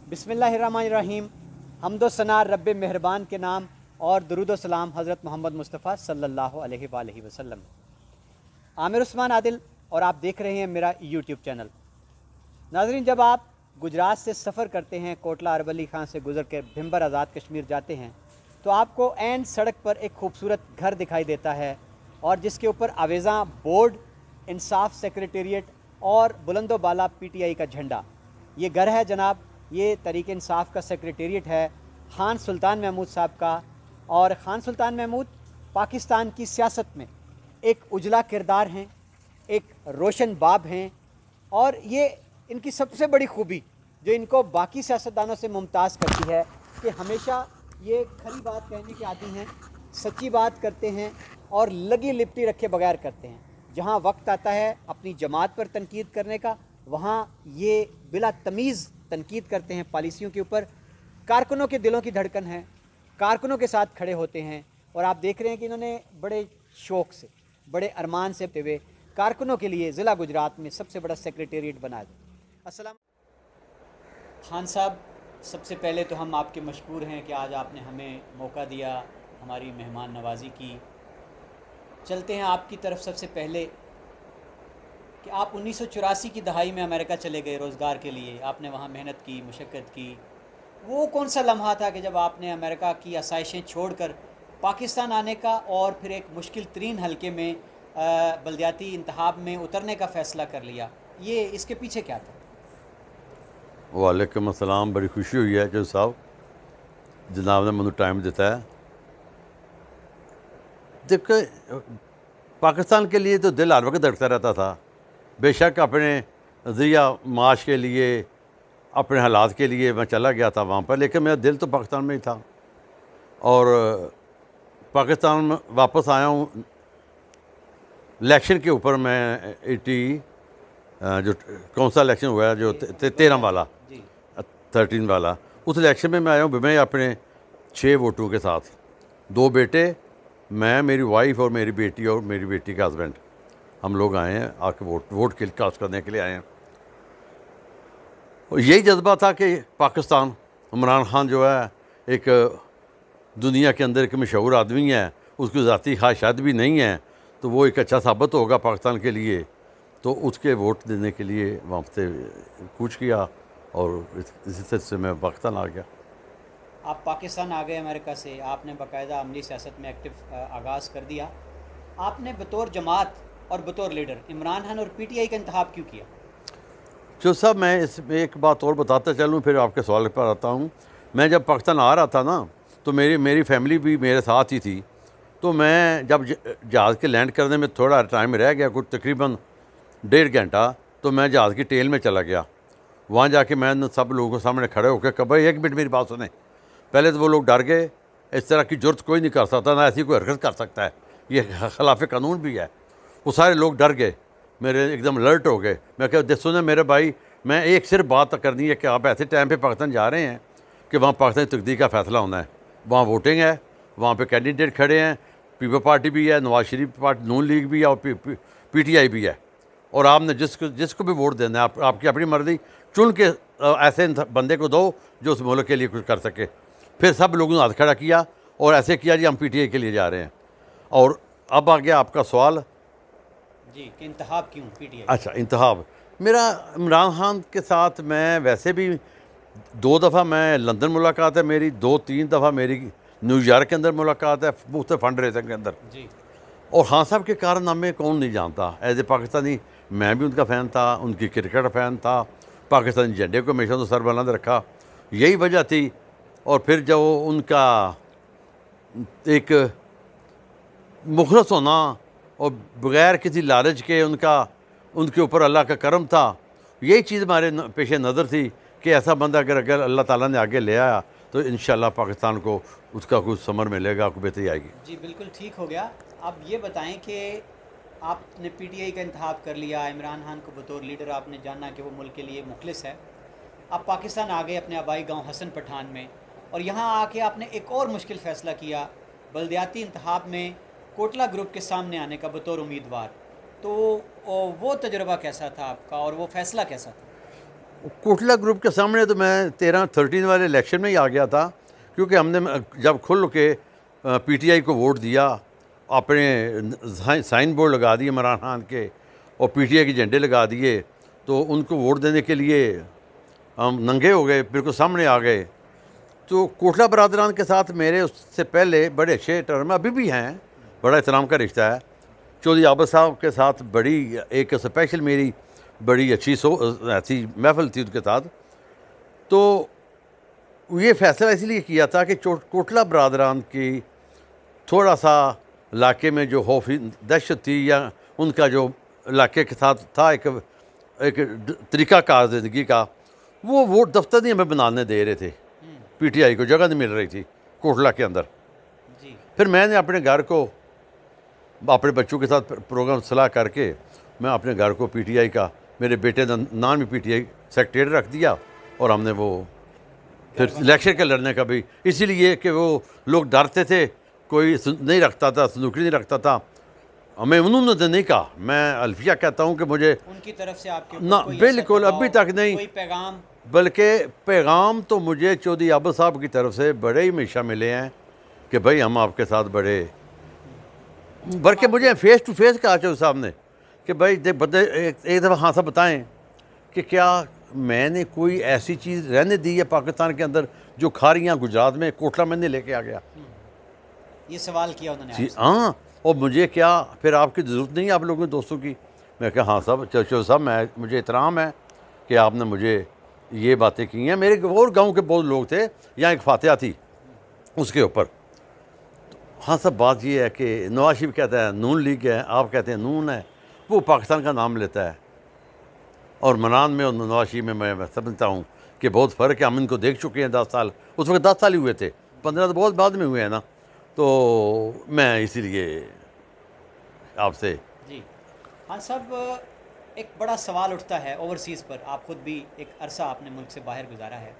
बिस्मिल्लाहिर्रहमानिर्रहीम। हम्दो सना रब्बे मेहरबान के नाम और दुरूद सलाम हज़रत मोहम्मद मुस्तफ़ा सल्लल्लाहु अलैहि वसल्लम। आमिर उस्मान आदिल और आप देख रहे हैं मेरा यूट्यूब चैनल। नाज़रीन, जब आप गुजरात से सफ़र करते हैं, कोटला अरवली खां से गुज़र के भिम्बर आज़ाद कश्मीर जाते हैं, तो आपको ऐन सड़क पर एक खूबसूरत घर दिखाई देता है और जिसके ऊपर आवेज़ा बोर्ड, इंसाफ सेक्रेटेरिएट और बुलंदो बाला PTI का झंडा। ये घर है जनाब, ये तहरीक इंसाफ का सेक्रेटेरिएट है खान सुल्तान महमूद साहब का। और खान सुल्तान महमूद पाकिस्तान की सियासत में एक उजला किरदार हैं, एक रोशन बाब हैं, और ये इनकी सबसे बड़ी खूबी जो इनको बाकी सियासतदानों से मुमताज़ करती है कि हमेशा ये खरी बात कहने के आदी हैं, सच्ची बात करते हैं और लगी लिपटी रखे बगैर करते हैं। जहाँ वक्त आता है अपनी जमात पर तनकीद करने का, वहाँ ये बिला तमीज़ तनकीद करते हैं पॉलिसियों के ऊपर। कारकुनों के दिलों की धड़कन है, कारकुनों के साथ खड़े होते हैं। और आप देख रहे हैं कि इन्होंने बड़े शौक़ से, बड़े अरमान से हुए कारकुनों के लिए ज़िला गुजरात में सबसे बड़ा सेक्रेटेरिएट बना दिया। अस्सलाम खान साहब, सबसे पहले तो हम आपके मशकूर हैं कि आज आपने हमें मौका दिया, हमारी मेहमान नवाजी की। चलते हैं आपकी तरफ सबसे पहले कि आप 1984 की दहाई में अमेरिका चले गए रोज़गार के लिए। आपने वहाँ मेहनत की, मुशक्क़त की। वो कौन सा लम्हा था कि जब आपने अमेरिका की आसाइशें छोड़कर पाकिस्तान आने का और फिर एक मुश्किल तरीन हलके में बलदियाती इंतखाब में उतरने का फ़ैसला कर लिया? ये इसके पीछे क्या था? वालेकुम अस्सलाम। बड़ी खुशी हुई है जो साहब जनाब ने मैनू टाइम दिता है। देखो, पाकिस्तान के लिए तो दिल हर वक्त धड़कता रहता था। बेशक अपने ज़रिया माश के लिए, अपने हालात के लिए मैं चला गया था वहाँ पर, लेकिन मेरा दिल तो पाकिस्तान में ही था। और पाकिस्तान में वापस आया हूँ इलेक्शन के ऊपर। मैं 80 जो कौन सा इलेक्शन हुआ है, जो 13 वाला, 13 वाला, उस इलेक्शन में मैं आया हूँ। मैं अपने 6 वोटों के साथ, 2 बेटे, मैं, मेरी वाइफ और मेरी बेटी और मेरी बेटी का हस्बैंड, हम लोग आए हैं आके वोट के कास्ट करने के लिए आए हैं। और यही जज्बा था कि पाकिस्तान, इमरान खान जो है एक दुनिया के अंदर एक मशहूर आदमी है, उसकी ज़ाती ख्वाहिशात भी नहीं है, तो वो एक अच्छा साबित होगा पाकिस्तान के लिए। तो उसके वोट देने के लिए वहाँ से कूच किया और इसी तरह से मैं पाकिस्तान आ गया। आप पाकिस्तान आ गए अमेरिका से, आपने बाकायदा अमली सियासत में एक्टिव आगाज़ कर दिया। आपने बतौर जमात और बतौर लीडर इमरान खान और PTI का इंतखाब क्यों किया? जो साहब, मैं इसमें एक बात और बताता चलूँ, फिर आपके सवाल पर आता हूँ। मैं जब पाकिस्तान आ रहा था ना, तो मेरी फैमिली भी मेरे साथ ही थी। तो मैं जब जहाज़ के लैंड करने में थोड़ा टाइम रह गया, कुछ तकरीबन 1.5 घंटा, तो मैं जहाज़ की टेल में चला गया। वहाँ जाके मैं सब लोगों के सामने खड़े होकर कहा, भाई 1 मिनट मेरी बात सुने। पहले तो वो लोग डर गए, इस तरह की जुर्त कोई नहीं कर सकता, ना ऐसी कोई हरकत कर सकता है, ये खिलाफ कानून भी है। वो सारे लोग डर गए, मेरे एकदम अलर्ट हो गए। मैं कहा, सुने मेरे भाई, मैं एक सिर्फ बात करनी है कि आप ऐसे टाइम पे पाकिस्तान जा रहे हैं कि वहाँ पाकिस्तान की तकदीर का फ़ैसला होना है। वहाँ वोटिंग है, वहाँ पे कैंडिडेट खड़े हैं, पीपल पार्टी भी है, नवाज शरीफ पार्टी, नून लीग भी है और PTI भी है। और आपने जिसको भी वोट देना है, आपकी अपनी मर्ज़ी, चुन के ऐसे बंदे को दो जो उस मुल्क के लिए कुछ कर सके। फिर सब लोगों ने हाथ खड़ा किया और ऐसे किया जी हम PTI के लिए जा रहे हैं। और अब आ गया आपका सवाल जी कि इंतखाब क्यों PTI? अच्छा, इंतखाब मेरा इमरान खान के साथ, मैं वैसे भी 2 दफ़ा मैं लंदन मुलाकात है मेरी, 2-3 दफ़ा मेरी न्यूयॉर्क के अंदर मुलाकात है, मुख्तलिफ फंड रेजिंग के अंदर। जी। और खान साहब के कारनामे कौन नहीं जानता। एज ए पाकिस्तानी मैं भी उनका फ़ैन था, उनकी क्रिकेट फ़ैन था, पाकिस्तानी झंडे को हमेशा तो सर बुलंद रखा, यही वजह थी। और फिर जो उनका एक मुखलस होना और बग़ैर किसी लालच के उनके ऊपर अल्लाह का करम था, यही चीज़ हमारे पेश नज़र थी कि ऐसा बंदा अगर अल्लाह ताला ने आगे ले आया तो इंशाअल्लाह पाकिस्तान को उसका कुछ समर मिलेगा, कुछ बेहतरी आएगी। जी बिल्कुल ठीक हो गया। अब ये बताएं कि आपने PTI का इंतखाब कर लिया, इमरान खान को बतौर लीडर आपने जाना कि वो मुल्क के लिए मुखलिस है। आप पाकिस्तान आ गए अपने आबाई गांव हसन पठान में, और यहाँ आके आपने एक और मुश्किल फ़ैसला किया, बलदियाती इंतखाब में कोटला ग्रुप के सामने आने का बतौर उम्मीदवार। तो वो तजुर्बा कैसा था आपका और वो फ़ैसला कैसा था? कोटला ग्रुप के सामने तो मैं 13 वाले इलेक्शन में ही आ गया था, क्योंकि हमने जब खुल के पीटीआई को वोट दिया, अपने साइन बोर्ड लगा दिए इमरान खान के और पीटीआई के झंडे लगा दिए, तो उनको वोट देने के लिए हम नंगे हो गए, बिल्कुल सामने आ गए। तो कोटला बरादरान के साथ मेरे उससे पहले बड़े अच्छे टर्म अभी भी हैं, बड़ा एहतराम का रिश्ता है। चौधरी आबद साहब के साथ बड़ी एक स्पेशल मेरी बड़ी अच्छी ऐसी महफिल थी उनके साथ। तो ये फ़ैसला इसलिए किया था कि कोटला बरादरान की थोड़ा सा इलाके में जो खौफ दहशत थी, या उनका जो इलाके के साथ था एक तरीक़ाकार ज़िंदगी का, वो वोट दफ्तर नहीं हमें बनाने दे रहे थे, पीटीआई को जगह नहीं मिल रही थी कोटला के अंदर। फिर मैंने अपने घर को अपने बच्चों के साथ प्रोग्राम सलाह करके मैं अपने घर को पीटीआई का, मेरे बेटे का नाम भी पीटीआई सेक्रेटरी रख दिया, और हमने वो फिर इलेक्शन के लड़ने का भी इसीलिए कि वो लोग डरते थे, कोई नहीं रखता था, संदूकड़ी नहीं रखता था। हमें उन्होंने नहीं कहा, मैं अल्फिया कहता हूँ कि मुझे उनकी तरफ से आपके ना बिल्कुल अभी तक नहीं, कोई पैगाम, बल्कि पैगाम तो मुझे चौधरी आबद साहब की तरफ से बड़े ही हमेशा मिले हैं कि भाई हम आपके साथ बड़े, बल्कि मुझे फेस टू फेस कहा चौधरी साहब ने कि भाई बंदे एक दफ़ा हाँ साहब बताएं कि क्या मैंने कोई ऐसी चीज़ रहने दी है पाकिस्तान के अंदर जो खारियाँ गुजरात में कोटला में नहीं लेके आ गया। ये सवाल किया उन्होंने जी हाँ, और मुझे क्या फिर आपकी ज़रूरत नहीं है आप लोगों के दोस्तों की। मैं कहा हाँ साहब, चौधरी साहब मैं मुझे एहतराम है कि आपने मुझे ये बातें की हैं। मेरे और गांव के बहुत लोग थे, यहाँ एक फातिहा थी उसके ऊपर। हाँ सब बात ये है कि नवाज शरीफ कहता है नून लीग है, आप कहते हैं नून है, वो पाकिस्तान का नाम लेता है। और मनान में और नवाज शरीफ में मैं समझता हूँ कि बहुत फ़र्क है। हम इनको देख चुके हैं 10 साल, उस वक्त 10 साल ही हुए थे, 15 तो बहुत बाद में हुए हैं ना। तो मैं इसीलिए आपसे जी हाँ साहब, एक बड़ा सवाल उठता है ओवरसीज़ पर। आप ख़ुद भी एक अरसा आपने मुल्क से बाहर गुजारा है।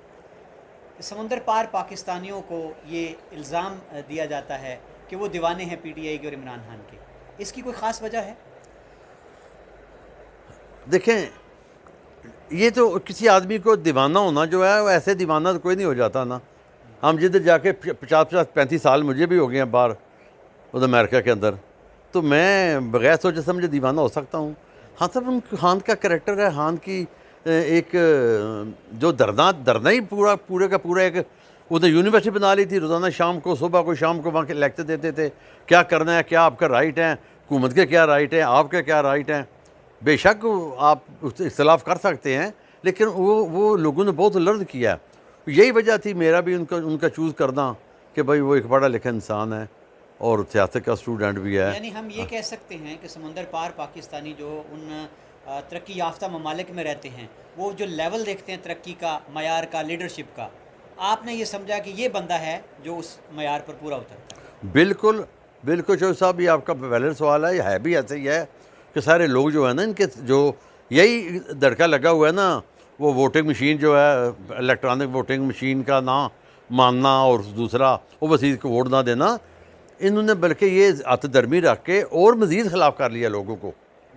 समंदर पार पाकिस्तानियों को ये इल्ज़ाम दिया जाता है कि वो दीवाने हैं पीटीआई के और इमरान खान के, इसकी कोई ख़ास वजह है? देखें, ये तो किसी आदमी को दीवाना होना जो है वो ऐसे दीवाना तो कोई नहीं हो जाता ना। हम जिधर जाके 50-35 साल मुझे भी हो गए हैं बाहर उधर अमेरिका के अंदर, तो मैं बगैर सोचे समझे दीवाना हो सकता हूँ। हाँ साहब, उन खान का करैक्टर है, खान की एक जो डरना ही पूरे का पूरा एक उधर यूनिवर्सिटी बना ली थी। रोज़ाना शाम को, सुबह को शाम को वहाँ के लेक्चर देते थे, क्या करना है, क्या आपका राइट है, हुकूमत के क्या राइट है, आपके क्या राइट हैं। बेशक आप उससे इख्तलाफ कर सकते हैं, लेकिन वो लोगों ने बहुत लर्न किया है। यही वजह थी मेरा भी उनका चूज़ करना कि भाई वो एक पढ़ा लिखा इंसान है और सियासत का स्टूडेंट भी है। यानी हम ये कह सकते हैं कि समंदर पार पाकिस्तानी जो उन तरक्की याफ्ता ममालिक में रहते हैं, वो जो लेवल देखते हैं तरक्की का, मयार का, लीडरशिप का, आपने ये समझा कि ये बंदा है जो उस मयार पर पूरा उतरता है। बिल्कुल बिल्कुल चौधरी साहब, ये आपका वैलिड सवाल है भी ऐसे ही है कि सारे लोग जो है ना, इनके जो यही धड़का लगा हुआ है ना, वो वोटिंग मशीन जो है, इलेक्ट्रॉनिक वोटिंग मशीन का ना मानना और दूसरा ओवरसीज़ को वोट ना देना, इन्होंने बल्कि ये आतदर्मी रख के और मज़ीद खिलाफ कर लिया लोगों को।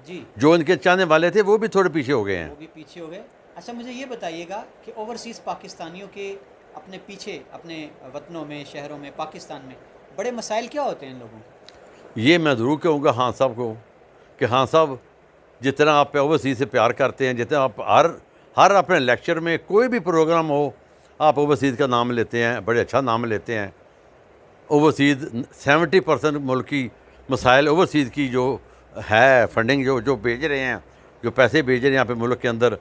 जी, जो इनके चाहने वाले थे वो भी थोड़े पीछे हो गए हैं। वो भी पीछे हो गए। अच्छा, मुझे ये बताइएगा कि ओवरसीज़ पाकिस्तानियों के अपने पीछे, अपने वतनों में, शहरों में, पाकिस्तान में बड़े मसाइल क्या होते हैं इन लोगों के? ये मैं ज़रूर कहूँगा हाँ साहब को कि हाँ साहब, जितना आप ओवरसीज़ से प्यार करते हैं, जितना आप हर अपने लेक्चर में कोई भी प्रोग्राम हो आप ओवरसीज़ का नाम लेते हैं, बड़े अच्छा नाम लेते हैं। ओवरसीज़ 70% मुल्क की मसाइल ओवरसीज़ की जो है फंडिंग जो भेज रहे हैं, जो पैसे भेज रहे हैं यहाँ पे मुल्क के अंदर,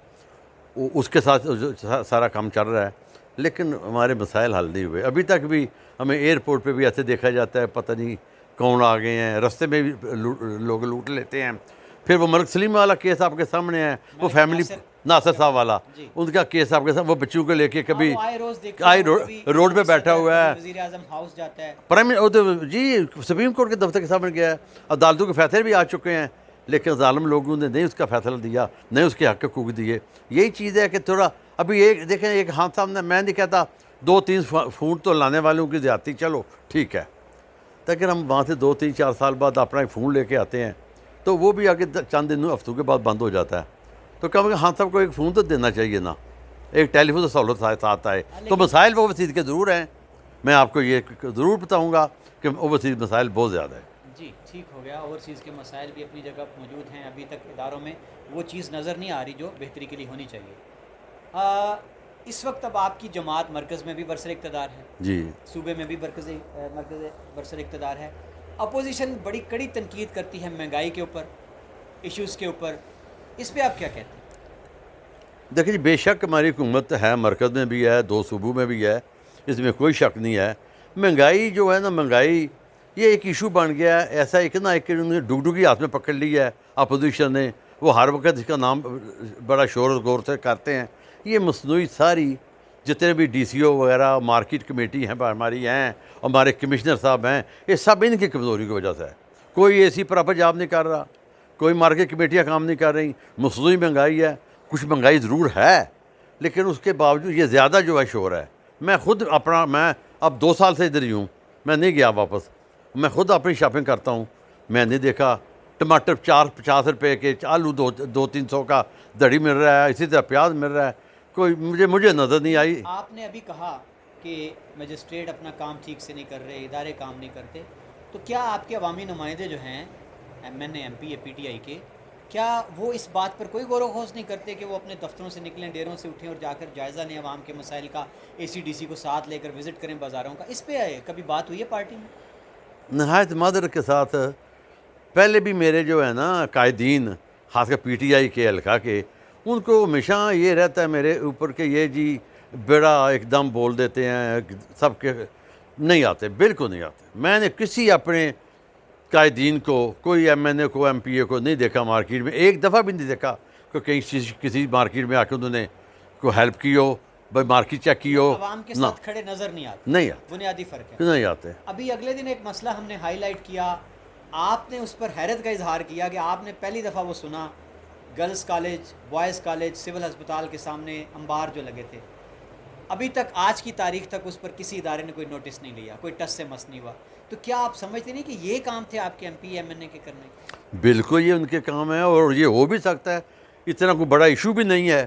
उसके साथ जो सारा काम चल रहा है। लेकिन हमारे मसाइल हल नहीं हुए अभी तक भी। हमें एयरपोर्ट पे भी ऐसे देखा जाता है, पता नहीं कौन आ गए हैं, रास्ते में भी लोग लूट लेते हैं। फिर वो मलिक सलीम वाला केस आपके सामने है, वो फैमिली नासिर साहब वाला, उनका केस आपके सामने, वो बच्चों को लेके कभी रोड पे बैठा हुआ है, वज़ीर आज़म हाउस जाता है, प्राइम जी सुप्रीम कोर्ट के दफ्तर के सामने गया है, अदालतों के फैसले भी आ चुके हैं, लेकिन जालिम लोगों ने नहीं उसका फैसला दिया, नहीं उसके हक हकूक़ दिए। यही चीज़ है कि थोड़ा अभी एक देखें, एक हाथ सामने, मैं नहीं कहता 2-3 फूट तो लाने वालों की ज़्यादती, चलो ठीक है, लेकिन हम वहाँ से 2-3-4 साल बाद अपना एक फ़ोन लेके आते हैं तो वो भी आगे चंद दिन हफ्तों के बाद बंद हो जाता है। तो कम हाँ साहब को एक फ़ोन तो देना चाहिए ना। एक टेलीफोन से सहूलत साथ आए। तो मसाइल ओवरसीज़ के ज़रूर हैं, मैं आपको ये ज़रूर बताऊँगा कि ओवरसीज़ मसाइल बहुत ज़्यादा है। जी ठीक हो गया, ओवरसीज़ के मसाइल भी अपनी जगह मौजूद हैं, अभी तक इदारों में वो चीज़ नज़र नहीं आ रही जो बेहतरी के लिए होनी चाहिए। इस वक्त अब आपकी जमात मरकज़ में भी बरसर इक़्तिदार है, जी, सूबे में भी मरकज़ बरसर इक़्तिदार है। अपोजिशन बड़ी कड़ी तनकीद करती है महंगाई के ऊपर, इश्यूज़ के ऊपर, इस पर आप क्या कहते हैं? देखिए जी, बेशक हमारी हुकूमत है, मरकज़ में भी है, 2 सूबों में भी है, इसमें कोई शक नहीं है। महंगाई जो है ना, महंगाई ये एक इशू बन गया है, ऐसा एक ना एक उन्होंने डुगडुगी हाथ में पकड़ ली है अपोजिशन ने, वो हर वक्त इसका नाम बड़ा शोर गौर से करते हैं। ये मसनूई सारी जितने भी DCO वगैरह मार्केट कमेटी हैं हमारी हैं, हमारे कमिश्नर साहब हैं, ये सब इनकी कमज़ोरी की वजह से है। कोई ऐसी प्रॉपर जॉब नहीं कर रहा, कोई मार्केट कमेटियाँ काम नहीं कर रही, मसनूई महंगाई है। कुछ महंगाई ज़रूर है, लेकिन उसके बावजूद ये ज़्यादा जो है शोर है। मैं अब 2 साल से इधर ही हूँ, मैं नहीं गया वापस। मैं ख़ुद अपनी शॉपिंग करता हूँ, मैं नहीं देखा टमाटर 450 रुपये के, आलू 200-300 का दड़ी मिल रहा है, इसी तरह प्याज मिल रहा है, कोई मुझे नज़र नहीं आई। आपने अभी कहा कि मजिस्ट्रेट अपना काम ठीक से नहीं कर रहे, इदारे काम नहीं करते, तो क्या आपके अवामी नुमाइंदे जो हैं MNA MP या PTI के, क्या वो इस बात पर कोई गौर खोज नहीं करते कि वो अपने दफ्तरों से निकलें, डेरों से उठें और जाकर जायज़ा लें अवाम के मसाइल का, ACDC को साथ लेकर विज़िट करें बाज़ारों का? इस पर कभी बात हुई है पार्टी में? नहायत मदर के साथ पहले भी मेरे जो है ना कायदीन, खासकर PTI के हल्का के, उनको हमेशा ये रहता है मेरे ऊपर कि ये जी बड़ा एकदम बोल देते हैं, सबके नहीं आते, बिल्कुल नहीं आते। मैंने किसी अपने कायदीन को, कोई MNA को, MPA को नहीं देखा मार्केट में, एक दफ़ा भी नहीं देखा कि कहीं किसी मार्केट में आके उन्होंने कोई हेल्प की हो, भाई मार्केट चेक की हो। अवाम के साथ खड़े नज़र नहीं आते, नहीं आते, बुनियादी फ़र्क है। नहीं आते। अभी अगले दिन एक मसला हमने हाईलाइट किया, आपने उस पर हैरत का इजहार किया कि आपने पहली दफ़ा वो सुना, girls college, boys college, civil अस्पताल के सामने अंबार जो लगे थे, अभी तक आज की तारीख तक उस पर किसी इदारे ने कोई नोटिस नहीं लिया, कोई टस से मस नहीं हुआ। तो क्या आप समझते नहीं कि ये काम थे आपके MP MNA के करने के? बिल्कुल ये उनके काम है, और ये हो भी सकता है, इतना कोई बड़ा इशू भी नहीं है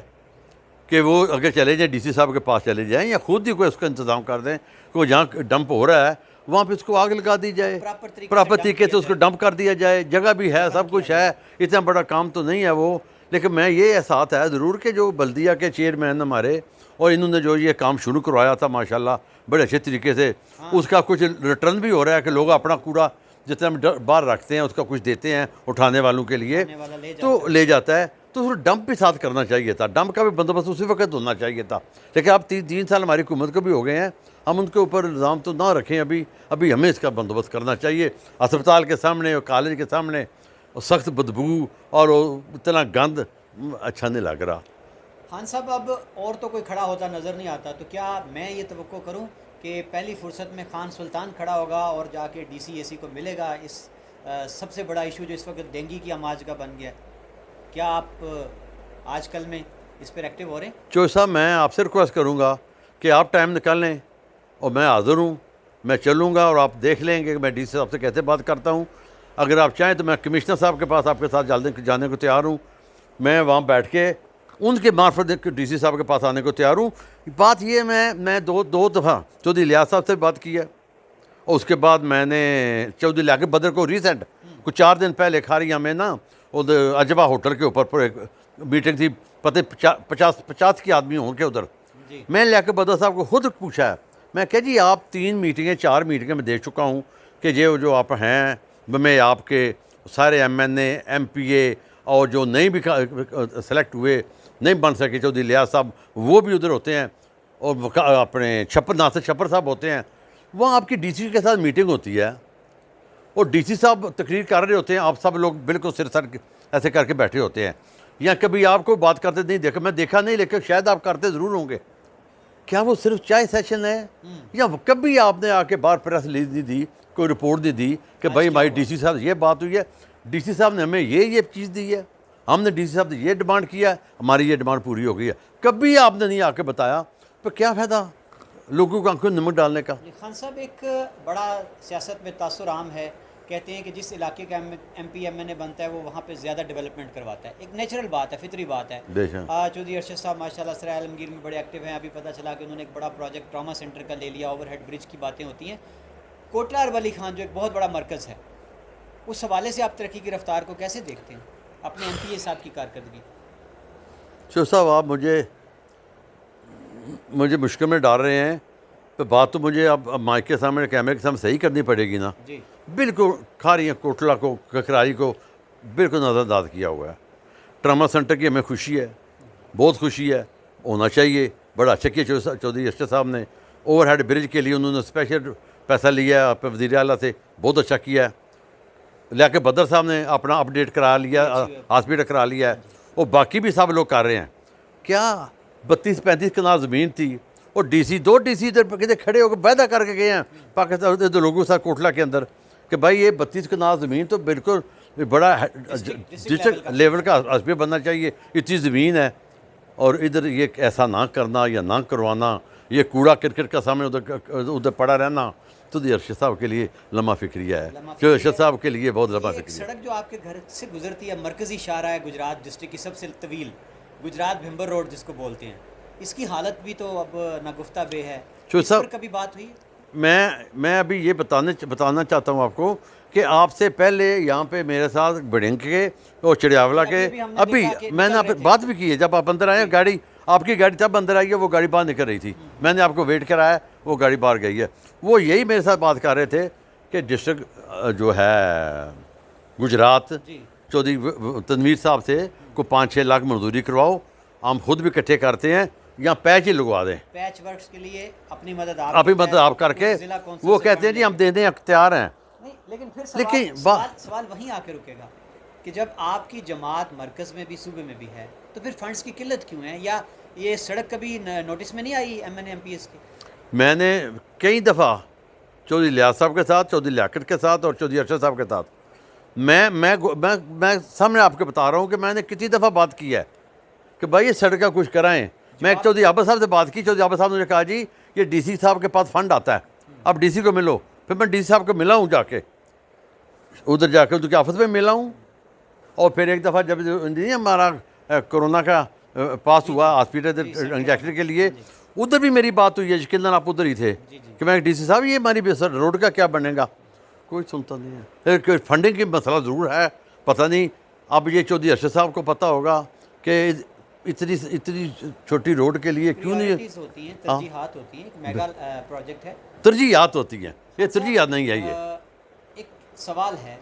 कि वो अगर चले जाएँ DC साहब के पास चले जाएँ, या खुद ही कोई उसका इंतज़ाम कर दें कि वो जहाँ डंप हो रहा है वहाँ पे उसको आग लगा दी जाए, प्रॉपर तरीके से उसको डंप कर दिया जाए। जगह भी है, सब कुछ है, इतना बड़ा काम तो नहीं है वो। लेकिन मैं ये एहसास है ज़रूर कि जो बल्दिया के चेयरमैन हमारे, और इन्होंने जो ये काम शुरू करवाया था माशाल्लाह बड़े अच्छे तरीके से, उसका कुछ रिटर्न भी हो रहा है कि लोग अपना कूड़ा जितना बाहर रखते हैं उसका कुछ देते हैं उठाने वालों के लिए, तो ले जाता है। तो उसको डंप भी साथ करना चाहिए था, डंप का भी बंदोबस्त उसी वक्त होना चाहिए था। लेकिन अब 3 साल हमारी हुकूमत को भी हो गए हैं, हम उनके ऊपर इल्ज़ाम तो ना रखें अभी हमें इसका बंदोबस्त करना चाहिए। अस्पताल के सामने और कॉलेज के सामने सख्त बदबू और इतना गंद अच्छा नहीं लग रहा। खान साहब, अब और तो कोई खड़ा होता नज़र नहीं आता, तो क्या मैं ये तवक्को करूं कि पहली फुर्सत में खान सुल्तान खड़ा होगा और जाके DC AC को मिलेगा इस सबसे बड़ा इशू जो इस वक्त डेंगू की आमाज का बन गया? क्या आप आजकल में इस पर एक्टिव हो रहे हैं? चौधरी साहब, मैं आपसे रिक्वेस्ट करूँगा कि आप टाइम निकाल लें और मैं हाज़िर हूँ, मैं चलूँगा और आप देख लेंगे कि मैं DC साहब से कैसे बात करता हूँ। अगर आप चाहें तो मैं कमिश्नर साहब के पास आपके साथ जाने को तैयार हूँ। मैं वहाँ बैठ के उनके मार्फत DC साहब के पास आने को तैयार हूँ। बात ये, मैं दो दफ़ा चौधरी लियाज़ साहब से बात की है, और उसके बाद मैंने चौधरी लियाक़त बदर को रिसेंट कुछ 4 दिन पहले खारिया में ना उधर अजबा होटल के ऊपर पर एक मीटिंग थी, पता 50 की आदमी होंगे उधर। मैं लियाक़त बदर साहब को खुद पूछा है, मैं कह जी आप 3 मीटिंगें 4 मीटिंगें मैं दे चुका हूँ कि जो आप हैं, मैं आपके सारे MNA MPA और जो नहीं भी सेलेक्ट हुए, नहीं बन सके, चौधरी लियाज़ साहब वो भी उधर होते हैं, और अपने नासिर छप्पर साहब होते हैं। वहाँ आपकी DC के साथ मीटिंग होती है और DC साहब तकरीर कर रहे होते हैं, आप सब लोग बिल्कुल सिर सर ऐसे करके बैठे होते हैं। या कभी आपको बात करते नहीं देखा, मैं देखा नहीं, लेकिन शायद आप करते ज़रूर होंगे। क्या वो सिर्फ चाय सेशन है, या कभी आपने आके बाहर प्रेस रिलीज नहीं दी, कोई रिपोर्ट नहीं दी कि भाई हमारी DC साहब ये बात हुई है, DC साहब ने हमें ये चीज़ दी है, हमने DC साहब ने ये डिमांड किया है, हमारी ये डिमांड पूरी हो गई है। कभी आपने नहीं आके बताया, तो क्या फ़ायदा लोगों को आंखों में नमक डालने का? खान साहब, एक बड़ा सियासत में तासुर आम है कहते हैं कि जिस इलाके का MP MNA बनता है वो वहाँ पे ज़्यादा डेवलपमेंट करवाता है। एक नेचुरल बात है, फितरी बात है। बेशक। चौधरी अरशद साहब माशाल्लाह सराय आलमगीर में बड़े एक्टिव हैं। अभी पता चला कि उन्होंने एक बड़ा प्रोजेक्ट ट्रॉमा सेंटर का ले लिया, ओवरहेड ब्रिज की बातें होती हैं। कोटला अरवली खान जो एक बहुत बड़ा मरकज़ है, उस हवाले से आप तरक्की की रफ्तार को कैसे देखते हैं, अपने MPA साहब की कारकर्दगी? शो साहब, आप मुझे मुश्किल में डाल रहे हैं। तो बात तो मुझे अब माइक के सामने, कैमरे के सामने सही करनी पड़ेगी ना। जी बिल्कुल खा रही हैं कोटला को, ककराई को बिल्कुल नज़रअंदाज किया हुआ है। ट्रामा सेंटर की हमें खुशी है, बहुत खुशी है, होना चाहिए। बड़ा अच्छा किया चौधरी अरशद साहब ने। ओवरहेड ब्रिज के लिए उन्होंने स्पेशल पैसा लिया है वज़ीर आला से, बहुत अच्छा किया है। लेके बदर साहब ने अपना अपडेट करा लिया, हॉस्पिटल करा लिया है, और बाकी भी सब लोग कर रहे हैं। क्या 32-35 कनाल ज़मीन थी, और दो DC इधर कितने खड़े होकर वायदा करके गए हैं पाकिस्तान के लोगों के साथ कोटला के अंदर कि भाई ये 32 कनाल ज़मीन तो बिल्कुल बड़ा डिस्ट्रिक्ट लेवल का हॉस्पिटल बनना चाहिए, इतनी ज़मीन है। और इधर ये ऐसा ना करना या ना करवाना, ये कूड़ा क्रिकेट का सामने उधर पड़ा रहना, तो अरशद साहब के लिए लम्हा फिक्रिया है। जो अरशद साहब के लिए बहुत लम्हा फिक्रिया है। सड़क जो आपके घर से गुजरती है, मरकज़ी शाहरा है गुजरात डिस्ट्रिक्ट की सबसे तवील, गुजरात भिम्बर रोड जिसको बोलते हैं, इसकी हालत भी तो अब नागुफ्ता बे है। इस पर कभी बात हुई? मैं अभी ये बताना चाहता हूँ आपको कि आपसे पहले यहाँ पे मेरे साथ बड़िंग के और चिड़ियावला के अभी मैंने आप बात भी की है। जब आप अंदर आए, गाड़ी आपकी गाड़ी तब अंदर आई है, वो गाड़ी बाहर निकल रही थी, मैंने आपको वेट कराया, वो गाड़ी बाहर गई है। वो यही मेरे साथ बात कर रहे थे कि डिस्ट्रिक्ट जो है गुजरात चौधरी तनवीर साहब से को 5-6 लाख मजदूरी करवाओ, हम खुद भी इकट्ठे करते हैं, या पैच ही लगवा दें। पैच वर्क्स के लिए अपनी मदद आप करके, वो कहते हैं जी हम देने अख्तियार हैं। नहीं, लेकिन सवाल वहीं आके रुकेगा कि जब आपकी जमात मरकज़ में भी सूबे में भी है, तो फिर फंड्स की किल्लत क्यों है? या ये सड़क कभी नोटिस में नहीं आई MNA MPs की? मैंने कई दफ़ा चौधरी लियाज़ साहब के साथ, चौधरी लियाकत के साथ और चौधरी अरशद साहब के साथ, मैं सामने आपको बता रहा हूँ कि मैंने कितनी दफ़ा बात की है कि भाई ये सड़क का कुछ कराएं। मैं चौधरी आबा साहब से बात की, चौधरी आबा साहब ने कहा जी ये DC साहब के पास फंड आता है, अब DC को मिलो। फिर मैं DC साहब को मिला हूँ, जाके उधर जाके उनके ऑफिस में मिला हूँ। और फिर एक दफ़ा जब नहीं हमारा कोरोना का पास हुआ हॉस्पिटल इंजेक्शन के लिए, उधर भी मेरी बात हुई है। यकीनन आप उधर ही थे कि मैं DC साहब ये हमारी रोड का क्या बनेगा, कोई सुनता नहीं है। फंडिंग की मसला ज़रूर है, पता नहीं अब ये चौधरी अरशद साहब को पता होगा कि इतनी छोटी रोड के लिए क्यों नहीं होती हैं, तरजीहात होती हैं। एक मेगा प्रोजेक्ट है, तरजीहात होती हैं, ये तरजीहात नहीं है। ये एक सवाल है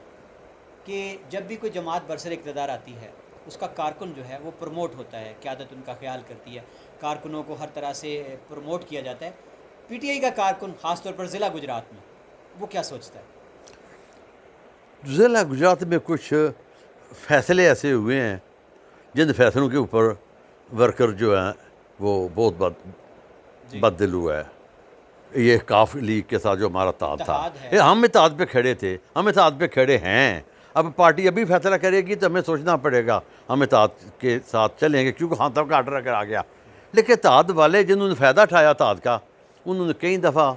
कि जब भी कोई जमात बरसर इक़्तिदार आती है, उसका कारकुन जो है वो प्रमोट होता है, क़यादत उनका ख्याल करती है, कारकुनों को हर तरह से प्रमोट किया जाता है। PTI का कारकुन ख़ास तौर पर ज़िला गुजरात में वो क्या सोचता है? ज़िला गुजरात में कुछ फ़ैसले ऐसे हुए हैं जिन फैसलों के ऊपर वर्कर जो हैं वो बहुत बददिल हुआ है। ये काफ लीग के साथ जो हमारा ताद था, हम इत्तेहाद पे खड़े थे, हम इत्तेहाद पे खड़े हैं। अब पार्टी अभी फैसला करेगी तो हमें सोचना पड़ेगा हम इत्तेहाद के साथ चलेंगे, क्योंकि हाँ तब का आर्डर अगर आ गया। लेकिन इत्तेहाद वाले जिन्होंने फ़ायदा उठाया इत्तेहाद का, उन्होंने कई दफ़ा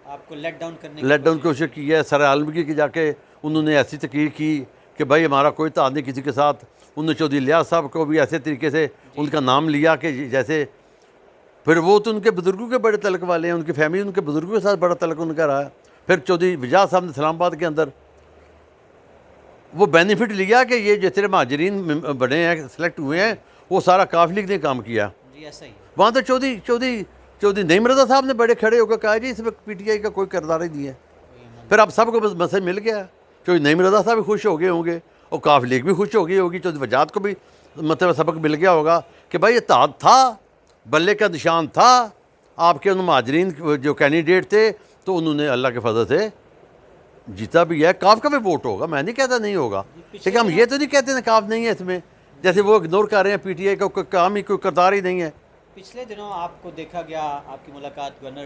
आपको लेट डाउन की कोशिश की है। सर आलमगीर की जाके उन्होंने ऐसी तकीर की कि भाई हमारा कोई इत्तेहाद नहीं किसी के साथ। उन्होंने चौधरी लियाज़ साहब को भी ऐसे तरीके से उनका नाम लिया कि जैसे, फिर वो तो उनके बुज़ुर्गों के बड़े तलक वाले हैं, उनकी फैमिली उनके बुज़ुर्गों के साथ बड़ा तलक उनका रहा है। फिर चौधरी विजाज साहब ने इस्लामाबाद के अंदर वो बेनिफिट लिया कि ये जितने महाजरीन बने हैं, सेलेक्ट हुए हैं, वो सारा काफ लीग ने काम किया। वहाँ तो चौधरी नईम रज़ा साहब ने बड़े खड़े होकर कहा जी इसमें PTI का कोई किरदार ही नहीं है। फिर अब सबको बस मैसेज मिल गया। चौधरी नईम रज़ा साहब भी खुश हो गए होंगे और काफ लीग भी खुश हो गई होगी, चौधरी वजाद को भी मतलब सबक मिल गया होगा कि भाई ये इत्तेहाद था, बल्ले का निशान था। आपके उन महाजरीन जो कैंडिडेट थे तो उन्होंने अल्लाह के फजल से जीता भी है। काफ का भी वोट होगा, मैं नहीं कहता नहीं होगा, लेकिन हम ये तो नहीं कहते ना काफ नहीं है इसमें, जैसे वो इग्नोर कर रहे हैं PTI का कोई काम ही, कोई किरदार ही नहीं है। पिछले दिनों आपको देखा गया, आपकी मुलाकात गवर्नर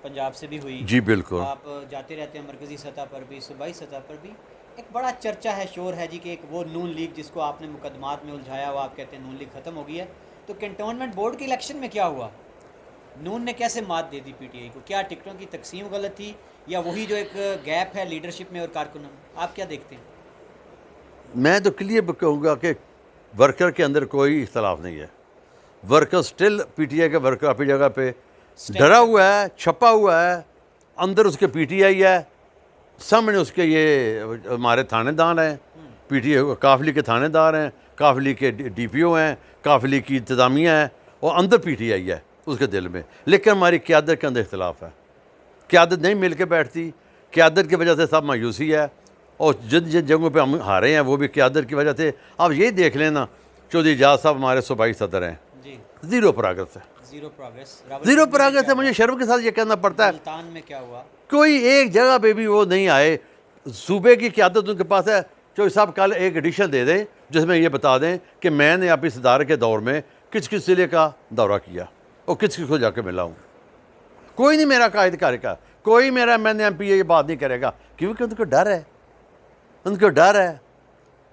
पंजाब से भी हुई। जी बिल्कुल, आप जाते रहते हैं मरकज़ी सतह पर भी, सूबाई सतह पर भी। एक बड़ा चर्चा है, शोर है जी कि एक वो नून लीग जिसको आपने मुकदमात में उलझाया हुआ, आप कहते हैं नून लीग ख़त्म हो गई है, तो कैंटोनमेंट बोर्ड के इलेक्शन में क्या हुआ? नून ने कैसे मात दे दी पीटीआई को? क्या टिकटों की तकसीम गलत थी या वही जो एक गैप है लीडरशिप में और कारकुनों में? आप क्या देखते हैं? मैं तो क्लियर कहूँगा कि वर्कर के अंदर कोई इख्तलाफ नहीं है। वर्कर स्टिल पीटीआई का वर्कर अपनी जगह पे डरा हुआ है, छपा हुआ है, अंदर उसके पीटीआई है, सामने उसके ये हमारे थानेदार हैं, पीटीआई काफिले के थानेदार हैं, काफिले के डीपीओ हैं, काफिले की इंतज़ामिया है, और अंदर पीटीआई है उसके दिल में। लेकिन हमारी क़यादत के अंदर इख्तलाफ है, क़यादत नहीं मिल के बैठती, क़यादत की वजह से सब मायूसी है, और जिन जिन जगहों पे हम हारे हैं वो भी क़यादत की वजह से। आप यही देख लेना, चौधरी एजाज साहब हमारे सूबाई सदर हैं, जी, ज़ीरो प्रोग्रेस है, जीरो प्रोग्रेस। ज़ीरो प्रोग्रेस है। मुझे शर्म के साथ ये कहना पड़ता है, मुल्तान में क्या हुआ? कोई एक जगह पे भी वो नहीं आए। सूबे की क़यादत उनके पास है। चौधरी साहब कल एक एडिशन दे दें जिसमें ये बता दें कि मैंने आप इस इदारे के दौर में किस किस ज़िले का दौरा किया और किस किस को जाके मिला हूँ। कोई नहीं मेरा कायद करेगा, कोई मेरा मैंने MP ये बात नहीं करेगा, क्योंकि उनको डर है, उनको डर है।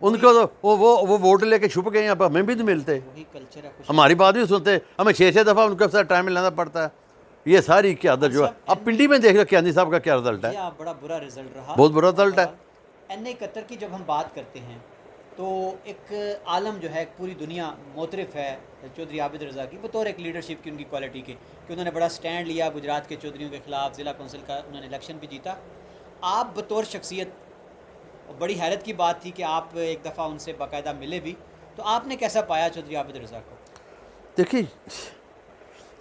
उनको तो वो वोट लेके छुप गए, यहाँ पर हमें भी नहीं मिलते, वही कल्चर है कुछ। हमारी बात भी सुनते, हमें 6-6 दफ़ा उनके साथ टाइम मिलाना पड़ता है। ये सारी क़यादत जो है, अब पिंडी में देख लो कियानी साहब का क्या रिजल्ट है, ये बड़ा बुरा रिजल्ट रहा, बहुत बुरा रिजल्ट है। NA कतर की जब हम बात करते हैं तो एक आलम जो है, पूरी दुनिया मोतरफ़ है चौधरी आबिद रज़ा की बतौर एक लीडरशिप की, उनकी क्वालिटी के, कि उन्होंने बड़ा स्टैंड लिया गुजरात के चौधरीों के ख़िलाफ़, ज़िला कौंसिल का उन्होंने इलेक्शन भी जीता। आप बतौर शख्सियत, बड़ी हैरत की बात थी कि आप एक दफ़ा उनसे बाकायदा मिले भी, तो आपने कैसा पाया चौधरी आबिद रज़ा को? देखिए,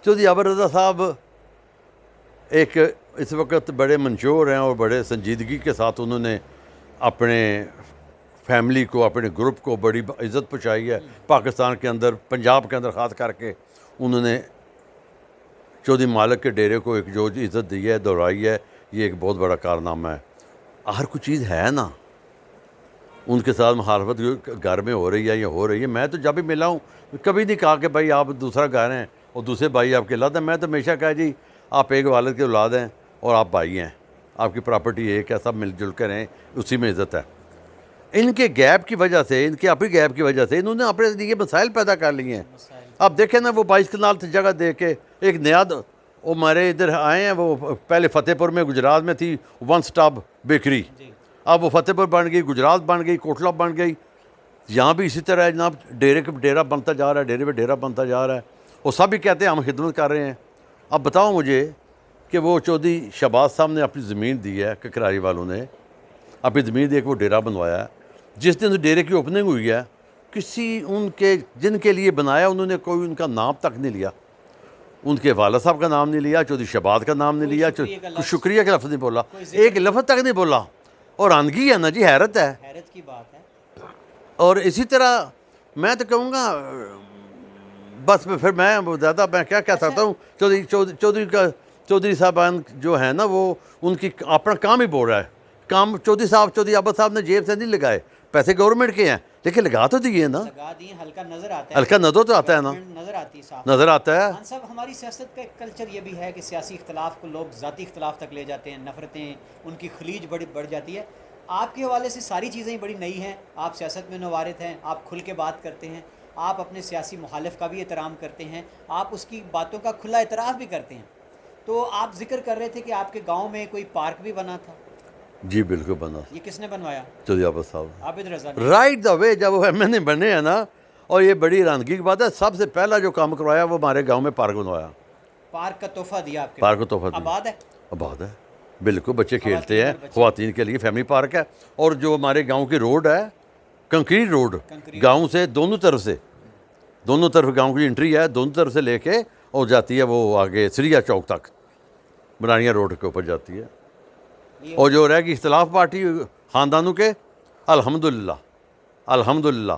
चौधरी आबिद रज़ा साहब एक इस वक्त बड़े मंशूर हैं और बड़े संजीदगी के साथ उन्होंने अपने फैमिली को, अपने ग्रुप को बड़ी इज़्ज़त पहुँचाई है। पाकिस्तान के अंदर, पंजाब के अंदर ख़ास करके उन्होंने चौधरी मालिक के डेरे को एक जो इज़्ज़त दी है, दोहराई है, ये एक बहुत बड़ा कारनामा है। हर कोई चीज़ है ना, उनके साथ मुखालफत घर में हो रही है या हो रही है। मैं तो जब भी मिला हूँ कभी नहीं कहा कि भाई आप दूसरा घर हैं और दूसरे भाई आपके अलग हैं। मैं तो हमेशा कहा जी आप एक वालिद के औलाद हैं और आप भाई हैं, आपकी प्रॉपर्टी एक है, सब मिलजुल कर रहें, उसी में इज़्ज़त है। इनके गैप की वजह से, इनके अपनी गैप की वजह से इन्होंने अपने लिए मसाइल पैदा कर लिए हैं। अब देखें ना, वो 22 कनाल जगह दे के एक नया, वो हमारे इधर आए हैं, वो पहले फतेहपुर में गुजरात में थी वन स्टॉप बेकरी, अब वो फतेहपुर बन गई, गुजरात बन गई, कोटला बन गई। यहाँ भी इसी तरह है जनाब, डेरा बनता जा रहा है, डेरे पे डेरा बनता जा रहा है, और सब भी कहते हैं हम खिदमत कर रहे हैं। अब बताओ मुझे कि वो चौधरी शहबाज साहब ने अपनी ज़मीन दी है, ककरारी वालों ने अपनी ज़मीन दे के वो डेरा बनवाया है। जिस दिन डेरे की ओपनिंग हुई है, किसी उनके जिनके लिए बनाया उन्होंने कोई उनका नाम तक नहीं लिया, उनके वाला साहब का नाम नहीं लिया, चौधरी शहबाज का नाम नहीं लिया, कुछ शुक्रिया का लफ्ज़ नहीं बोला, एक लफ्ज़ तक नहीं बोला। और आनगी है ना जी, हैरत है, हैरत की बात है। और इसी तरह मैं तो कहूँगा बस फिर मैं ज़्यादा मैं क्या कह सकता हूँ। चौधरी साहबान जो है ना, वो उनकी अपना काम ही बोल रहा है। काम चौधरी आबिद साहब ने जेब से नहीं लगाए, पैसे गवर्नमेंट के हैं, लेकिन लगा तो दिए ना, लगा दिए, हल्का नज़र आता है, हल्का नज़र तो आता है ना, नज़र आती है, नज़र आता है। खान साहब, हमारी सियासत का एक कल्चर ये भी है कि सियासी इख्तलाफ को लोग ज़ाती इख्तलाफ तक ले जाते हैं, नफ़रतें, उनकी खलीज बढ़ जाती है। आपके हवाले से सारी चीज़ें ही बड़ी नई हैं, आप सियासत में नवारित हैं, आप खुल के बात करते हैं, आप अपने सियासी मुखालिफ का भी एहतराम करते हैं, आप उसकी बातों का खुला एतराफ़ भी करते हैं। तो आप जिक्र कर रहे थे कि आपके गांव में कोई पार्क भी बना था। जी बिल्कुल बना। ये किसने बनवाया? चौधरी आबिद साहब, आबिद रज़ा। राइट द वे जब वो MNA बने हैं ना, और ये बड़ी हैरानगी की बात है, सबसे पहला जो काम करवाया वो हमारे गांव में पार्क बनवाया। पार्क का तोहफा दिया आपके? पार्क को तोहफा दिया। आबाद है? आबाद है, बिल्कुल, बच्चे खेलते हैं, ख़वातीन के लिए फैमिली पार्क है। और जो हमारे गांव की रोड है, कंक्रीट रोड, गांव से दोनों तरफ गांव की एंट्री है, दोनों तरफ से लेके और जाती है वो आगे सिरिया चौक तक, बनानिया रोड के ऊपर जाती है। और जो रहेगी इख्तलाफ पार्टी ख़ानदानों के, अल्हम्दुलिल्लाह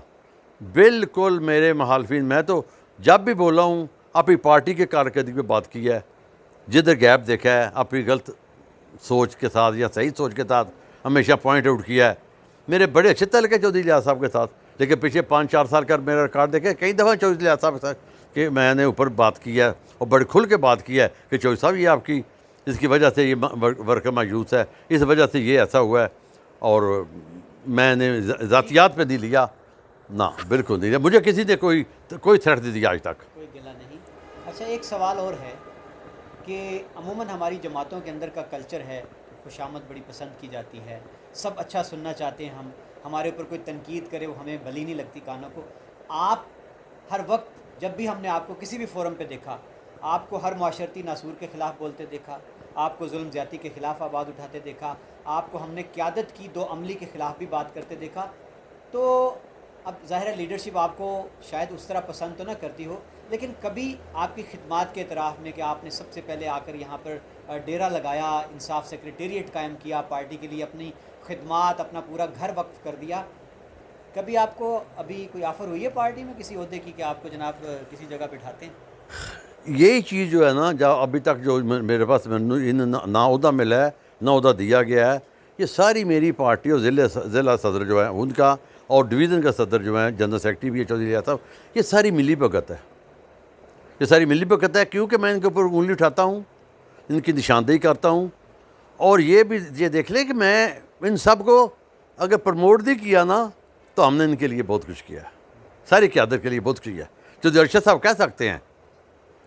बिल्कुल मेरे मुखालफिन, मैं तो जब भी बोला हूँ अपनी पार्टी के कारकर्दगी पे बात की है, जिधर गैप देखा है अपनी गलत सोच के साथ या सही सोच के साथ हमेशा पॉइंट आउट किया है। मेरे बड़े अच्छे तल्लुक़ है चौधरी लियाज़ साहब के साथ, लेकिन पिछले 5-4 साल का मेरा रिकॉर्ड देखे, कई दफ़ा चौधरी लियाज़ साहब के साथ कि मैंने ऊपर बात की है और बड़े खुल के बात की है कि चौधरी साहब ये आपकी इसकी वजह से ये वर्कर मायूस है, इस वजह से ये ऐसा हुआ है, और मैंने ज़ातियात पे नहीं लिया ना, बिल्कुल नहीं लिया। मुझे किसी ने कोई थ्रेट नहीं दिया आज तक। कोई गिला नहीं। अच्छा, एक सवाल और है कि अमूमन हमारी जमातों के अंदर का कल्चर है, खुशामद बड़ी पसंद की जाती है, सब अच्छा सुनना चाहते हैं हम, हमारे ऊपर कोई तनकीद करे वो हमें भली नहीं लगती कानों को। आप हर वक्त जब भी हमने आपको किसी भी फोरम पे देखा, आपको हर माशरती नासूर के ख़िलाफ़ बोलते देखा, आपको जुल्म ज़्यादती के ख़िलाफ़ आवाज़ उठाते देखा, आपको हमने क़यादत की दो अमली के ख़िलाफ़ भी बात करते देखा। तो अब ज़ाहिर है लीडरशिप आपको शायद उस तरह पसंद तो ना करती हो, लेकिन कभी आपकी खिदमात के एतराफ़ में कि आपने सबसे पहले आकर यहाँ पर डेरा लगाया, इंसाफ सेक्रेटेरिएट कायम किया, पार्टी के लिए अपनी खिदमात, अपना पूरा घर वक्फ कर दिया, कभी आपको अभी कोई ऑफ़र हुई है पार्टी में किसी ओहदे की कि आपको जनाब किसी जगह बिठाते हैं? यही चीज़ जो है ना, जब अभी तक जो मेरे पास ना ओहदा मिला है ना ओहदा दिया गया है, ये सारी मेरी पार्टी और ज़िला सदर जो है उनका और डिवीज़न का सदर जो है, जनरल सेक्रेटरी भी है चौधरी रियाज साहब, ये सारी मिली भगत है। ये सारी मिली भगत है क्योंकि मैं इनके ऊपर उंगली उठाता हूँ, इनकी निशानदेही करता हूँ। और ये भी ये देख लें कि मैं इन सब को अगर प्रमोट नहीं किया ना, तो हमने इनके लिए बहुत कुछ किया है, सारी क़यादत के लिए बहुत कुछ किया है। जो अरशद साहब कह सकते हैं,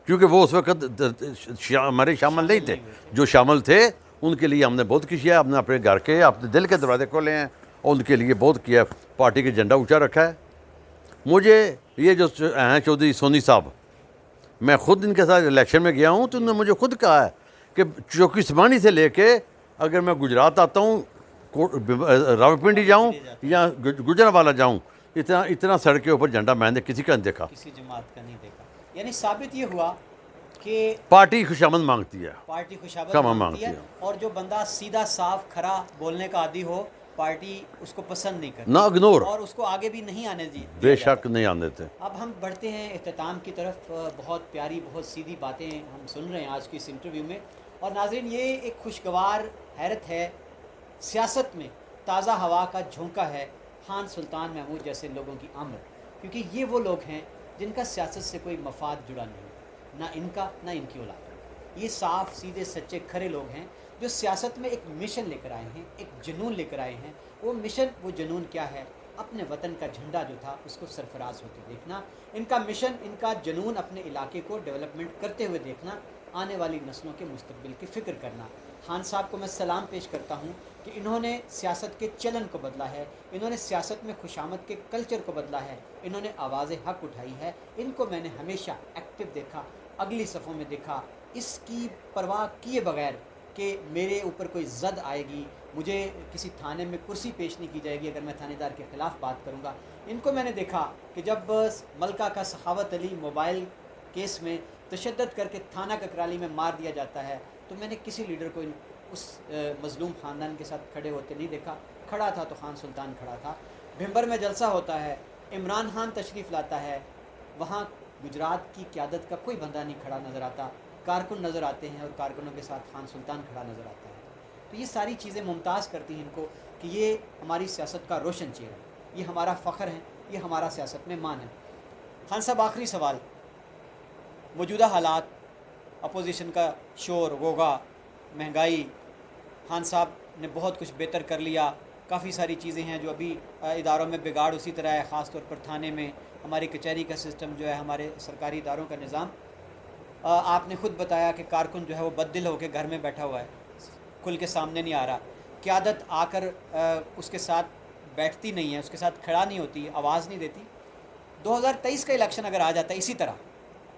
क्योंकि वो उस वक्त हमारे शामिल नहीं थे, जो शामिल थे उनके लिए हमने बहुत कुछ किया। हमने अपने घर के, अपने दिल के दरवाजे खोले हैं और उनके लिए बहुत किया। पार्टी के झंडा ऊंचा रखा है। मुझे ये जो हैं चौधरी सोनी साहब, मैं ख़ुद इनके साथ इलेक्शन में गया हूँ तो उन्होंने मुझे खुद कहा है कि चौकीसमानी से लेके अगर मैं गुजरात आता हूँ, रावलपिंडी जाऊँ या गुजरावाला जाऊँ, इतना सड़क के ऊपर झंडा मैंने किसी का नहीं देखा, किसी जमात का नहीं देखा। यानी साबित ये हुआ कि पार्टी खुशामद मांगती है, पार्टी खुशामद क्षमा मांगती है, मांगती है। और जो बंदा सीधा साफ खरा बोलने का आदी हो, पार्टी उसको पसंद नहीं करती, ना इग्नोर, और उसको आगे भी नहीं आने दी बेशक नहीं आने देते। अब हम बढ़ते हैं इख्तिताम की तरफ। बहुत प्यारी, बहुत सीधी बातें हम सुन रहे हैं आज की इस इंटरव्यू में। और नाज़रीन, ये एक खुशगवार हैरत है, सियासत में ताज़ा हवा का झोंका है खान सुल्तान महमूद जैसे लोगों की आमद, क्योंकि ये वो लोग हैं जिनका सियासत से कोई मफाद जुड़ा नहीं, ना इनका ना इनकी औलाद का। ये साफ सीधे सच्चे खरे लोग हैं जो सियासत में एक मिशन लेकर आए हैं, एक जुनून लेकर आए हैं। वो मिशन, वो जुनून क्या है? अपने वतन का झंडा जो था उसको सरफराज होते देखना। इनका मिशन, इनका जुनून अपने इलाके को डेवलपमेंट करते हुए देखना, आने वाली नस्लों के मुस्तकबिल की फ़िक्र करना। खान साहब को मैं सलाम पेश करता हूँ कि इन्होंने सियासत के चलन को बदला है, इन्होंने सियासत में खुशामद के कल्चर को बदला है, इन्होंने आवाज़ हक उठाई है। इनको मैंने हमेशा एक्टिव देखा, अगली सफ़ों में देखा, इसकी परवाह किए बगैर कि मेरे ऊपर कोई जद आएगी, मुझे किसी थाने में कुर्सी पेश नहीं की जाएगी अगर मैं थानेदार के ख़िलाफ़ बात करूँगा। इनको मैंने देखा कि जब मलका का सखावत अली मोबाइल केस में तशद्दद करके थाना ककराली में मार दिया जाता है, तो मैंने किसी लीडर को उस मज़लूम ख़ानदान के साथ खड़े होते नहीं देखा। खड़ा था तो खान सुल्तान खड़ा था। भिंबर में जलसा होता है, इमरान खान तशरीफ़ लाता है, वहाँ गुजरात की क़यादत का कोई बंदा नहीं खड़ा नज़र आता, कारकुन नज़र आते हैं और कारकुनों के साथ खान सुल्तान खड़ा नज़र आता है। तो ये सारी चीज़ें मुमताज़ करती हैं इनको कि ये हमारी सियासत का रोशन चेहरा है, ये हमारा फ़ख्र है, ये हमारा सियासत में मान है। खान साहब, आखिरी सवाल, मौजूदा हालात, अपोजिशन का शोर गोगा, महंगाई, खान साहब ने बहुत कुछ बेहतर कर लिया, काफ़ी सारी चीज़ें हैं जो अभी इदारों में बिगाड़ उसी तरह है, ख़ास तौर पर थाने में, हमारी कचहरी का सिस्टम जो है, हमारे सरकारी इदारों का निज़ाम। आपने ख़ुद बताया कि कारकुन जो है वो बददिल होकर घर में बैठा हुआ है, खुल के सामने नहीं आ रहा, क़यादत आकर उसके साथ बैठती नहीं है, उसके साथ खड़ा नहीं होती, आवाज़ नहीं देती। 2023 का इलेक्शन अगर आ जाता है इसी तरह,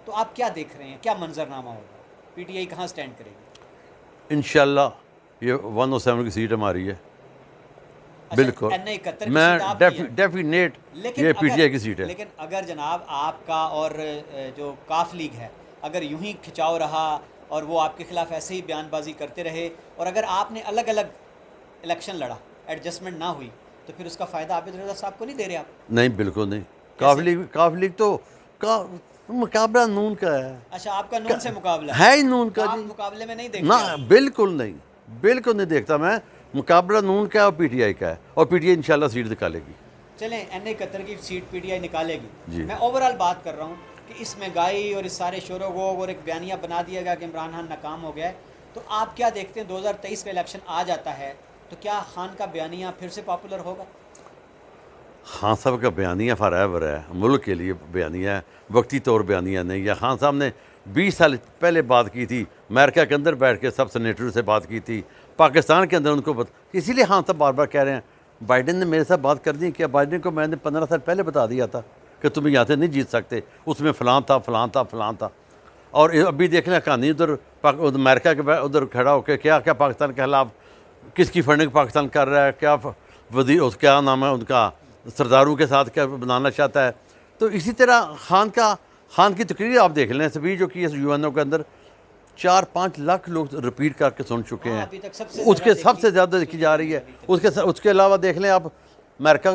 तो आप क्या देख रहे हैं, क्या मंजरनामा होगा? पीटीआई कहाँ स्टैंड करेगी? इंशाल्लाह ये 107 की सीट हमारी है, बिल्कुल। NA 71 मैं डेफिनेट ये पीटीआई की सीट है। लेकिन अगर जनाब आपका और जो काफ लीग है, अगर यूं ही खिंचाव रहा और वो आपके खिलाफ ऐसे ही बयानबाजी करते रहे, और अगर आपने अलग अलग इलेक्शन लड़ा, एडजस्टमेंट ना हुई, तो फिर उसका फ़ायदा आबिद रज़ा साहब को नहीं दे रहे आप? नहीं, बिल्कुल नहीं। काफ लीग तो मुकाबला नून का है। अच्छा, आपका नून से मुकाबला है ही नून का जी, मुकाबले में नहीं देखते ना, बिल्कुल नहीं, बिल्कुल नहीं देखता मैं। मुकाबला नून का है और पीटीआई का है, और पीटीआई इंशाल्लाह सीट निकालेगी। चलें, NA 71 की सीट पीटीआई निकालेगी। जी। मैं ओवरऑल बात कर रहा हूँ कि इस महंगाई और इस सारे शोर गोग और एक बयानिया बना दिया गया कि इमरान खान नाकाम हो गया है, तो आप क्या देखते हैं 2023 का इलेक्शन आ जाता है तो क्या खान का बयानिया फिर से पॉपुलर होगा? खान साहब का बयानिया फॉरएवर है, मुल्क के लिए बयानिया है, वक्ती तौर बयानिया नहीं है। खान साहब ने 20 साल पहले बात की थी, अमेरिका के अंदर बैठ के सब सेनेटरों से बात की थी, पाकिस्तान के अंदर उनको इसीलिए हाँ सब बार बार कह रहे हैं बाइडेन ने मेरे साथ बात कर दी। क्या बाइडेन को मैंने 15 साल पहले बता दिया था कि तुम यहाँ से नहीं जीत सकते, उसमें फलां था फलां था फलां था। और अभी देख लें कहानी उधर अमेरिका के उधर खड़ा होकर क्या क्या पाकिस्तान के खिलाफ किसकी फंडिंग पाकिस्तान कर रहा है, क्या वज़ीर क्या नाम है उनका, सरदारों के साथ क्या बनाना चाहता है। तो इसी तरह खान की तकरीर आप देख लें, सभी जो कि यूएनओ के अंदर 4-5 लाख लोग रिपीट करके सुन चुके हैं, उसके सबसे ज़्यादा देखी जा रही है। उसके अलावा देख लें आप अमेरिका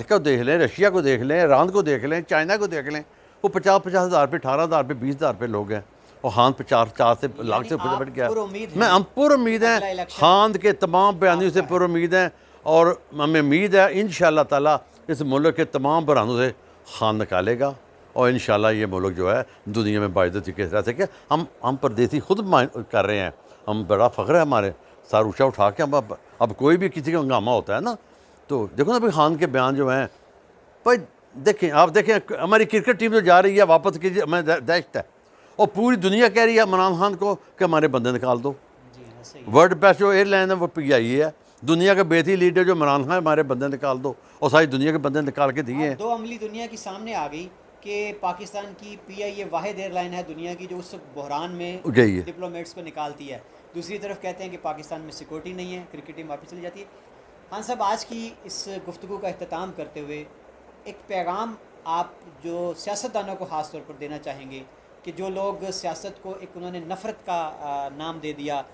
को देख लें, रशिया को देख लें, ईरान को देख लें, चाइना को देख लें, वो 50-50 हज़ार पे, 18,000 पे, 20,000 पे लोग हैं। और खान 4 से लाख से बढ़ गया। मैं हम पूरी उम्मीद है खान के तमाम बयानियों से पूरी उम्मीद है, और हमें उम्मीद है इंशाअल्लाह ताला इस मुल्क के तमाम बहरानों से खान निकालेगा, और इंशाअल्लाह ये मुल्क जो है दुनिया में बाइज़्ज़ती के तरह से कि हम परदेसी खुद कर रहे हैं। हम बड़ा फ़ख्र है हमारे सर ऊँचा उठा के। हम अब कोई भी किसी का हंगामा होता है ना, तो देखो ना भाई खान के बयान जो हैं भाई देखें, आप देखें हमारी क्रिकेट टीम जो जा रही है वापस कीजिए, हमें दहशत है, और पूरी दुनिया कह रही है इमरान खान को कि हमारे बंदे निकाल दो। वर्ल्ड बेस्ट जो एयरलाइन है वो PIA है, दुनिया का बेहतरीन लीडर जो इमरान खान, हमारे बंदे निकाल दो, और सारी दुनिया के बंदे निकाल के दिए हैं। दो अमली दुनिया की सामने आ गई कि पाकिस्तान की PIA वाहिद एयरलाइन है दुनिया की जो उस बहरान में गई है, डिप्लोमेट्स को निकालती है। दूसरी तरफ कहते हैं कि पाकिस्तान में सिक्योरिटी नहीं है, क्रिकेट टीम वापस चली जाती है। खान साहब, आज की इस गुफ्तगू का अख्ताम करते हुए एक पैगाम आप जो सियासतदानों को ख़ास तौर पर देना चाहेंगे कि जो लोग सियासत को एक उन्होंने नफ़रत का नाम दे दिया,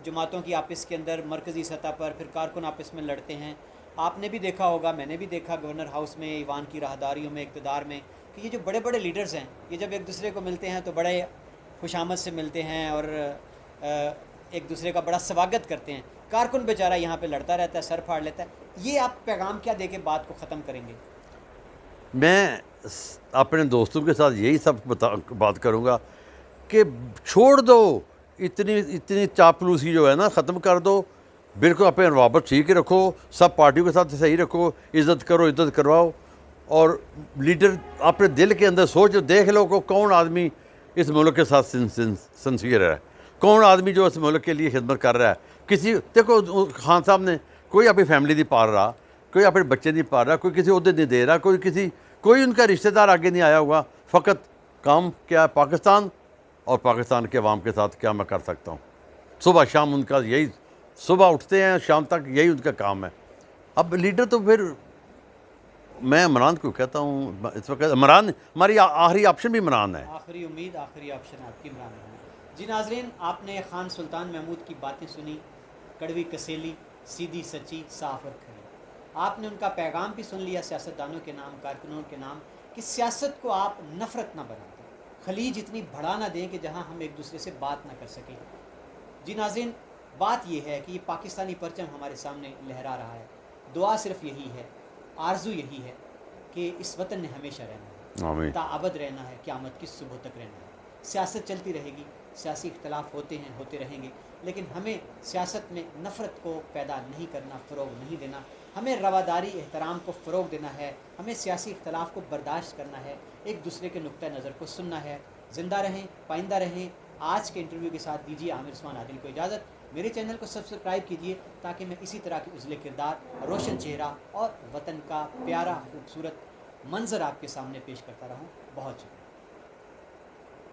जमातों की आपस के अंदर मरकज़ी सतह पर फिर कारकुन आपस में लड़ते हैं। आपने भी देखा होगा, मैंने भी देखा गवर्नर हाउस में, ईवान की राहदारियों में, इक़्तिदार में, कि ये जो बड़े बड़े लीडर्स हैं ये जब एक दूसरे को मिलते हैं तो बड़े खुशामद से मिलते हैं और एक दूसरे का बड़ा स्वागत करते हैं। कारकुन बेचारा यहाँ पे लड़ता रहता है, सर फाड़ लेता है। ये आप पैगाम क्या दे के बात को ख़त्म करेंगे? मैं अपने दोस्तों के साथ यही सब बात करूँगा कि छोड़ दो इतनी चापलूसी जो है ना, ख़त्म कर दो। बिल्कुल अपने रवाबत ठीक रखो, सब पार्टियों के साथ सही रखो, इज़्ज़त करो, इज़्ज़त करवाओ, और लीडर अपने दिल के अंदर सोच देख लो को कौन आदमी इस मुल्क के साथ सिंसियर है, कौन आदमी जो इस मुल्क के लिए खिदमत कर रहा है। किसी देखो खान साहब ने कोई अपनी फैमिली नहीं पाल रहा, कोई अपने बच्चे नहीं पाल रहा, कोई किसी उहदे नहीं दे रहा, कोई उनका रिश्तेदार आगे नहीं आया हुआ। फ़कत काम क्या है पाकिस्तान और पाकिस्तान के अवाम के साथ क्या मैं कर सकता हूँ। सुबह शाम उनका यही, सुबह उठते हैं शाम तक यही उनका काम है। अब लीडर तो फिर मैं इमरान को कहता हूँ, इस वक्त इमरान हमारी आखिरी ऑप्शन भी इमरान है, आखिरी उम्मीद, आखिरी ऑप्शन आपकी इमरान है। जी नाज़रीन, आपने खान सुल्तान महमूद की बातें सुनी, कड़वी कसेली, सीधी सच्ची, साफ और खरी। आपने उनका पैगाम भी सुन लिया सियासतदानों के नाम, कारकुनों के नाम, कि सियासत को आप नफ़रत ना बना दें, खलीज इतनी बढ़ा ना दें कि जहाँ हम एक दूसरे से बात ना कर सकें। जी नाज़रीन, बात यह है कि ये पाकिस्तानी परचम हमारे सामने लहरा रहा है। दुआ सिर्फ यही है, आरजू यही है कि इस वतन ने हमेशा रहना है, ताअबद रहना है, क़यामत की सुबह तक रहना है। सियासत चलती रहेगी, सियासी इख्तलाफ होते हैं, होते रहेंगे, लेकिन हमें सियासत में नफ़रत को पैदा नहीं करना, फ़रोग़ नहीं देना। हमें रवादारी, एहतराम को फ़रोग़ देना है। हमें सियासी इख्तलाफ को बर्दाश्त करना है, एक दूसरे के नुक्ता नज़र को सुनना है। ज़िंदा रहें, पाइंदा रहें। आज के इंटरव्यू के साथ दीजिए आमिर उस्मान आदिल को इजाज़त। मेरे चैनल को सब्सक्राइब कीजिए ताकि मैं इसी तरह के उजले किरदार, रोशन चेहरा और वतन का प्यारा खूबसूरत मंज़र आपके सामने पेश करता रहूँ। बहुत शुक्रिया।